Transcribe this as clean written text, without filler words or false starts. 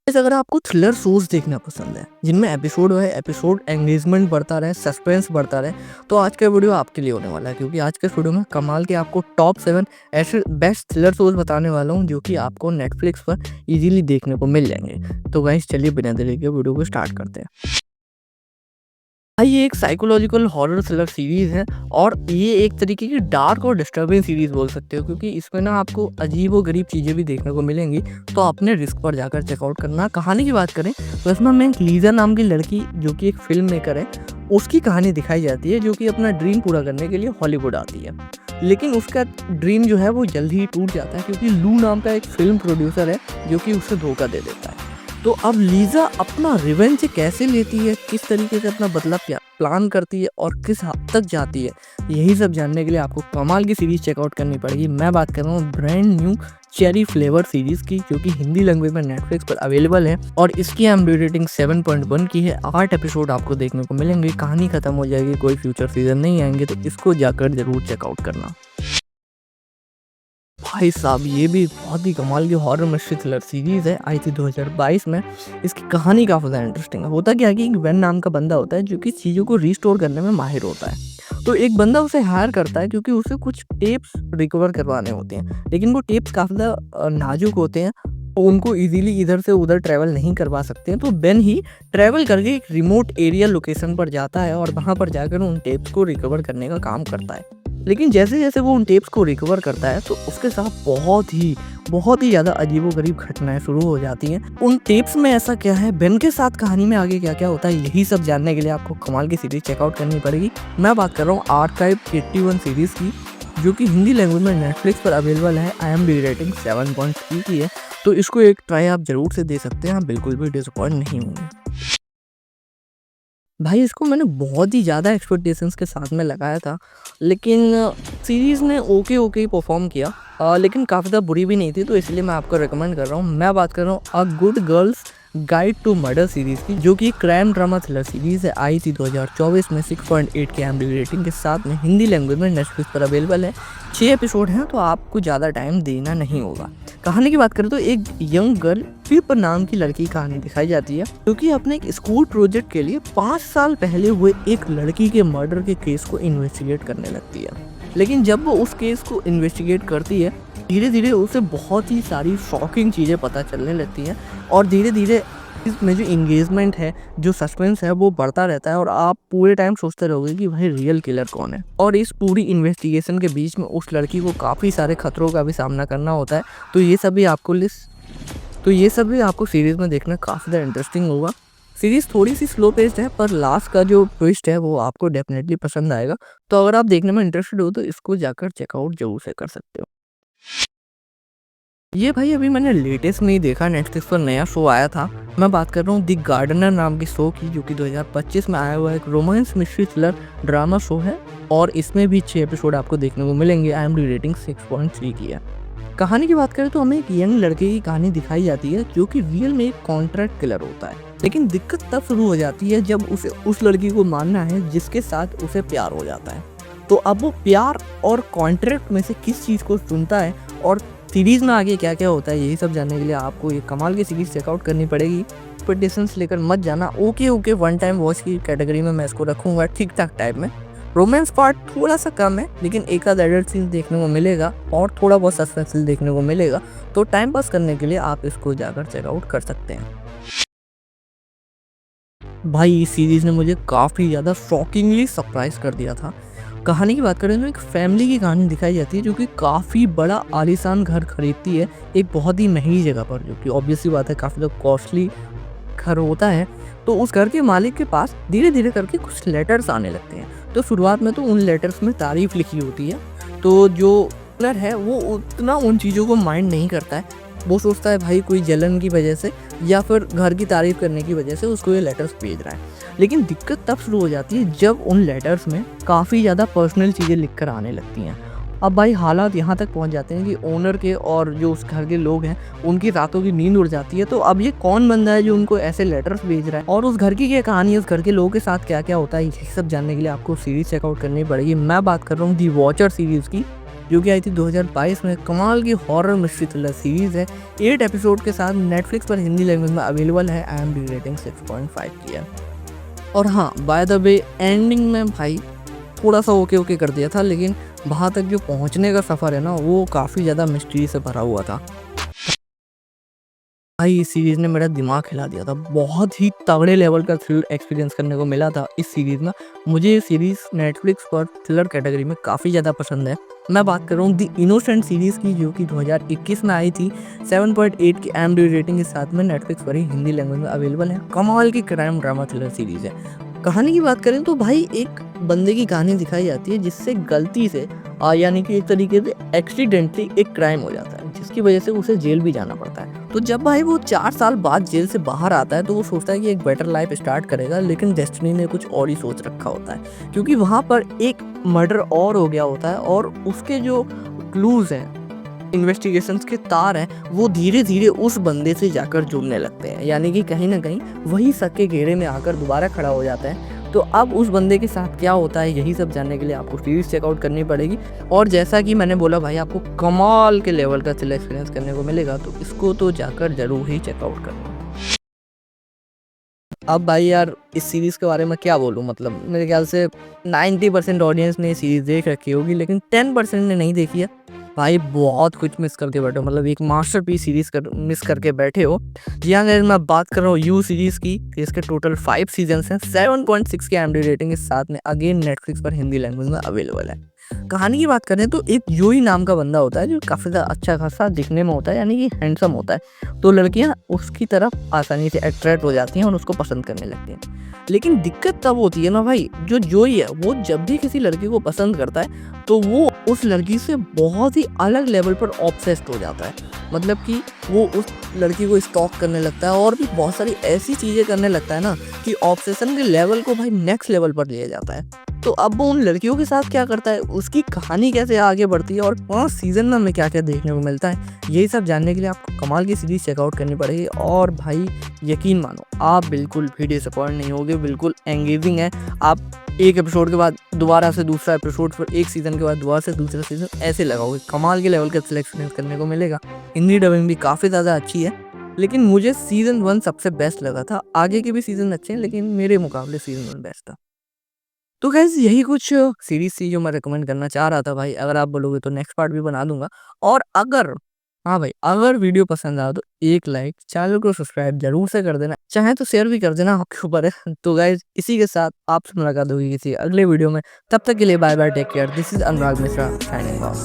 Guys, अगर आपको thriller shows देखना पसंद है, जिनमें एपिसोड एंगेजमेंट बढ़ता रहे, सस्पेंस बढ़ता रहे, तो आज का वीडियो आपके लिए होने वाला है क्योंकि आज के इस वीडियो में कमाल के आपको टॉप 7 ऐसे बेस्ट थ्रिलर शोज़ बताने वाला हूँ जो कि आपको नेटफ्लिक्स पर इजीली देखने को मिल जाएँगे। तो गाइस चलिए बिना देरी के वीडियो को स्टार्ट करते हैं। भाई ये एक साइकोलॉजिकल हॉरर थ्रिलर सीरीज़ है और ये एक तरीके की डार्क और डिस्टर्बिंग सीरीज़ बोल सकते हो क्योंकि इसमें ना आपको अजीबो-गरीब चीज़ें भी देखने को मिलेंगी, तो अपने रिस्क पर जाकर चेकआउट करना। कहानी की बात करें तो इसमें हमें एक लीज़ा नाम की लड़की जो कि एक फ़िल्म मेकर है, उसकी कहानी दिखाई जाती है जो कि अपना ड्रीम पूरा करने के लिए हॉलीवुड आती है। लेकिन उसका ड्रीम जो है वो जल्द ही टूट जाता है क्योंकि लू नाम का एक फ़िल्म प्रोड्यूसर है जो कि उसे धोखा दे देता है। तो अब लीज़ा अपना रिवेंज कैसे लेती है, किस तरीके से अपना बदला प्लान करती है और किस हद तक जाती है, यही सब जानने के लिए आपको कमाल की सीरीज़ चेकआउट करनी पड़ेगी। मैं बात कर रहा हूँ brand new cherry flavour series की जो कि हिंदी लैंग्वेज में नेटफ्लिक्स पर अवेलेबल है और इसकी IMDb रेटिंग 7.1 की है। 8 एपिसोड आपको देखने को मिलेंगे, कहानी खत्म हो जाएगी, कोई फ्यूचर सीजन नहीं आएंगे, तो इसको जाकर जरूर चेकआउट करना। भाई साहब ये भी बहुत ही कमाल की हॉरर मिस्ट्री थ्रिलर सीरीज़ है, आई थी 2022 में। इसकी कहानी काफ़ी ज़्यादा इंटरेस्टिंग है। होता क्या है कि एक वेन नाम का बंदा होता है जो कि चीज़ों को रिस्टोर करने में माहिर होता है। तो एक बंदा उसे हायर करता है क्योंकि उसे कुछ टेप्स रिकवर करवाने होते हैं, लेकिन वो टेप्स काफ़ी ज़्यादा नाजुक होते हैं, तो उनको इजीली इधर से उधर ट्रैवल नहीं करवा सकते हैं। तो बेन ही ट्रैवल करके एक रिमोट एरिया लोकेशन पर जाता है और वहाँ पर जाकर उन टेप्स को रिकवर करने का काम करता है। लेकिन जैसे-जैसे वो उन टेप्स को रिकवर करता है तो उसके साथ बहुत ही ज़्यादा अजीबो-गरीब घटनाएँ शुरू हो जाती हैं। उन टेप्स में ऐसा क्या है, बेन के साथ कहानी में आगे क्या-क्या होता है, यही सब जानने के लिए आपको कमाल की सीरीज़ चेकआउट करनी पड़ेगी। मैं बात कर रहा हूँ आर्काइव 81 सीरीज़ की, जो कि हिंदी लैंग्वेज में नेटफ्लिक्स पर अवेलेबल है। IMDb रेटिंग 7.3 की है, तो इसको एक ट्राई आप ज़रूर से दे सकते हैं, आप बिल्कुल भी डिसअपॉइंट नहीं होंगे। भाई इसको मैंने बहुत ही ज़्यादा एक्सपेक्टेशंस के साथ में लगाया था, लेकिन सीरीज़ ने ओके ही परफॉर्म किया, लेकिन काफ़ी ज़्यादा बुरी भी नहीं थी, तो इसलिए मैं आपको रिकमेंड कर रहा हूँ। मैं बात कर रहा हूँ a good girl's guide to murder series की, जो कि क्राइम ड्रामा थ्रिलर सीरीज़ है। आई थी 2024 में 6.8 की IMDb रेटिंग के साथ में, हिंदी लैंग्वेज में नेटफ्लिक्स पर अवेलेबल है। 6 एपिसोड हैं, तो आपको ज़्यादा टाइम देना नहीं होगा। कहानी की बात करें तो एक यंग गर्ल फिप नाम की लड़की की कहानी दिखाई जाती है, क्योंकि अपने एक स्कूल प्रोजेक्ट के लिए 5 साल पहले हुए एक लड़की के मर्डर के केस को इन्वेस्टिगेट करने लगती है। लेकिन जब वो उस केस को इन्वेस्टिगेट करती है, धीरे धीरे उसे बहुत ही सारी शॉकिंग चीज़ें पता चलने लगती हैं और धीरे धीरे इसमें जो इंगेजमेंट है, जो सस्पेंस है, वो बढ़ता रहता है और आप पूरे टाइम सोचते रहोगे कि भाई रियल किलर कौन है। और इस पूरी इन्वेस्टिगेशन के बीच में उस लड़की को काफ़ी सारे खतरों का भी सामना करना होता है। तो ये सब भी आपको सीरीज़ में देखना काफ़ी ज़्यादा इंटरेस्टिंग होगा। सीरीज़ थोड़ी-सी स्लो पेस्ड है, पर लास्ट का जो ट्विस्ट है वो आपको डेफ़िनेटली पसंद आएगा। तो अगर आप देखने में इंटरेस्टेड हो तो इसको जाकर चेकआउट ज़रूर से कर सकते हो। ये भाई अभी मैंने लेटेस्ट नहीं देखा, नेटफ्लिक्स पर नया शो आया था। मैं बात कर रहा हूँ द गार्डनर नाम की शो की, जो कि 2025 में आया हुआ एक romance mystery thriller drama show है और इसमें भी 6 एपिसोड आपको देखने को मिलेंगे। IMDb रेटिंग 6.3 की है। कहानी की बात करें तो हमें एक यंग लड़के की कहानी दिखाई जाती है जो कि रियल में एक कॉन्ट्रैक्ट किलर होता है, लेकिन दिक्कत तब शुरू हो जाती है जब उसे उस लड़की को मानना है जिसके साथ उसे प्यार हो जाता है। तो अब वो प्यार और कॉन्ट्रैक्ट में से किस चीज़ को चुनता है और सीरीज़ में आगे क्या-क्या होता है, यही सब जानने के लिए आपको ये कमाल की सीरीज़ चेकआउट करनी पड़ेगी। एक्सपेक्टेशंस लेकर मत जाना। ओके वन टाइम वॉच की कैटेगरी में मैं इसको रखूँगा ठीक-ठाक टाइप में। रोमांस पार्ट थोड़ा-सा कम है, लेकिन एक आध एडल्ट सीन देखने को मिलेगा और थोड़ा बहुत सस्पेंस देखने को मिलेगा, तो टाइम पास करने के लिए आप इसको जाकर चेकआउट कर सकते हैं। भाई इस सीरीज़ ने मुझे काफ़ी ज़्यादा शॉकिंगली सरप्राइज़ कर दिया था। कहानी की बात करें तो एक फैमिली की कहानी दिखाई जाती है जो कि काफ़ी बड़ा आलीशान घर खरीदती है एक बहुत ही महंगी जगह पर, जो कि ऑब्वियस सी बात है काफ़ी ज़्यादा कॉस्टली घर होता है। तो उस घर के मालिक के पास धीरे-धीरे करके कुछ लेटर्स आने लगते हैं। तो शुरुआत में तो उन लेटर्स में तारीफ़ लिखी होती है, तो जो ओनर है वो उतना उन चीज़ों को माइंड नहीं करता है। वो सोचता है भाई कोई जलन की वजह से या फिर घर की तारीफ़ करने की वजह से उसको ये लेटर्स भेज रहा है। लेकिन दिक्कत तब शुरू हो जाती है जब उन लेटर्स में काफ़ी ज़्यादा पर्सनल चीज़ें लिख कर आने लगती हैं। अब भाई हालात यहाँ तक पहुँच जाते हैं कि ओनर के और जो उस घर के लोग हैं, उनकी रातों की नींद उड़ जाती है। तो अब ये कौन बंदा है जो उनको ऐसे लेटर्स भेज रहा है और उस घर की क्या कहानी है, उस घर के लोगों के साथ क्या-क्या होता है, ये सब जानने के लिए आपको सीरीज़ चेकआउट करनी पड़ेगी। मैं बात कर रहा हूँ दी वॉचर सीरीज़ की, जो कि आई थी 2022 में। कमाल की हॉरर मिस्ट्री थ्रिलर सीरीज़ है, 8 एपिसोड के साथ नेटफ्लिक्स पर हिंदी लैंग्वेज में अवेलेबल है। IMDb रेटिंग 6.5 की है। और हाँ, बाय द वे एंडिंग में भाई थोड़ा सा ओके कर दिया था, लेकिन वहाँ तक जो पहुँचने का सफ़र है ना, वो काफ़ी ज़्यादा मिस्ट्री से भरा हुआ था। भाई इस सीरीज़ ने मेरा दिमाग हिला दिया था, बहुत ही तगड़े लेवल का थ्रिलर एक्सपीरियंस करने को मिला था इस सीरीज़ में। मुझे ये सीरीज़ नेटफ्लिक्स पर थ्रिलर कैटेगरी में काफ़ी ज़्यादा पसंद है। मैं बात कर रहा हूँ द इनोसेंट सीरीज़ की, जो कि 2021 में आई थी। 7.8 की IMDb रेटिंग के साथ में नेटफ्लिक्स पर ही हिंदी लैंग्वेज में अवेलेबल है। कमाल की क्राइम ड्रामा थ्रिलर सीरीज़ है। कहानी की बात करें तो भाई एक बंदे की कहानी दिखाई जाती है जिससे गलती से यानी कि एक तरीके से एक्सीडेंटली एक क्राइम हो जाता है, जिसकी वजह से उसे जेल भी जाना पड़ता है। तो जब भाई वो 4 साल बाद जेल से बाहर आता है तो वो सोचता है कि एक बेटर लाइफ स्टार्ट करेगा, लेकिन डेस्टिनी ने कुछ और ही सोच रखा होता है, क्योंकि वहाँ पर एक मर्डर और हो गया होता है और उसके जो क्लूज हैं, इन्वेस्टिगेशंस के तार हैं, वो धीरे धीरे उस बंदे से जाकर जुड़ने लगते हैं, यानी कि कहीं ना कहीं वही शक के घेरे में आकर दोबारा खड़ा हो जाता है। तो अब उस बंदे के साथ क्या होता है, यही सब जानने के लिए आपको सीरीज चेकआउट करनी पड़ेगी। और जैसा कि मैंने बोला भाई, आपको कमाल के लेवल का थ्रिलर एक्सपीरियंस करने को मिलेगा, तो इसको तो जाकर जरूर ही चेकआउट करना। अब भाई यार इस सीरीज़ के बारे में क्या बोलूँ, मतलब मेरे ख्याल से 90% ऑडियंस ने ये सीरीज़ देख रखी होगी, लेकिन 10% ने नहीं देखी है। भाई बहुत कुछ मिस करके बैठे हो, मतलब एक मास्टरपीस सीरीज़ मिस करके बैठे हो। जी हाँ गाइस, मैं बात कर रहा हूँ यू सीरीज़ की। इसके टोटल 5 सीजन्स हैं, 7.6 की IMDb रेटिंग के साथ में अगेन नेटफ्लिक्स पर हिंदी लैंग्वेज में अवेलेबल है। कहानी की बात करें तो एक यूही नाम का बंदा होता है जो काफ़ी ज़्यादा अच्छा खासा दिखने में होता है, यानी कि हैंडसम होता है। तो लड़कियां उसकी तरफ आसानी से अट्रैक्ट हो जाती हैं और उसको पसंद करने लगती हैं। लेकिन दिक्कत तब होती है ना भाई, जो जोई है वो जब भी किसी लड़की को पसंद करता है तो वो उस लड़की से बहुत ही अलग लेवल पर ऑब्सेस्ड हो जाता है। मतलब कि वो उस लड़की को स्टॉक करने लगता है और भी बहुत सारी ऐसी चीज़ें करने लगता है ना कि ऑब्सेशन के लेवल को भाई नेक्स्ट लेवल पर ले जाता है। तो अब वो उन लड़कियों के साथ क्या करता है, उसकी कहानी कैसे आगे बढ़ती है और 5 सीजन में हमें क्या क्या देखने को मिलता है, यही सब जानने के लिए आपको कमाल की सीरीज चेकआउट करनी पड़ेगी। और भाई यकीन मानो, आप बिल्कुल भी डिसअपॉइंट नहीं होगे, बिल्कुल एंगेजिंग है। आप एक एपिसोड के बाद दोबारा से दूसरा एपिसोड, फिर एक सीज़न के बाद दोबारा से दूसरा सीज़न, ऐसे लगाओगे। कमाल के लेवल का सिलेक्शन करने को मिलेगा। हिंदी डबिंग भी काफ़ी ज़्यादा अच्छी है, लेकिन मुझे सीज़न 1 सबसे बेस्ट लगा था। आगे के भी सीज़न अच्छे हैं, लेकिन मेरे मुकाबले सीज़न 1 बेस्ट था। तो गाइज़ यही कुछ सीरीज़ थी जो मैं रिकमेंड करना चाह रहा था भाई। अगर आप बोलोगे तो नेक्स्ट पार्ट भी बना दूँगा। और अगर हाँ भाई, अगर वीडियो पसंद आया तो एक लाइक, चैनल को सब्सक्राइब ज़रूर से कर देना। चाहे तो शेयर भी कर देना, आपके ऊपर है। तो गाइज़ इसी के साथ आपसे मुलाकात होगी किसी अगले वीडियो में। तब तक के लिए bye bye, take care. This is Anurag Mishra signing of.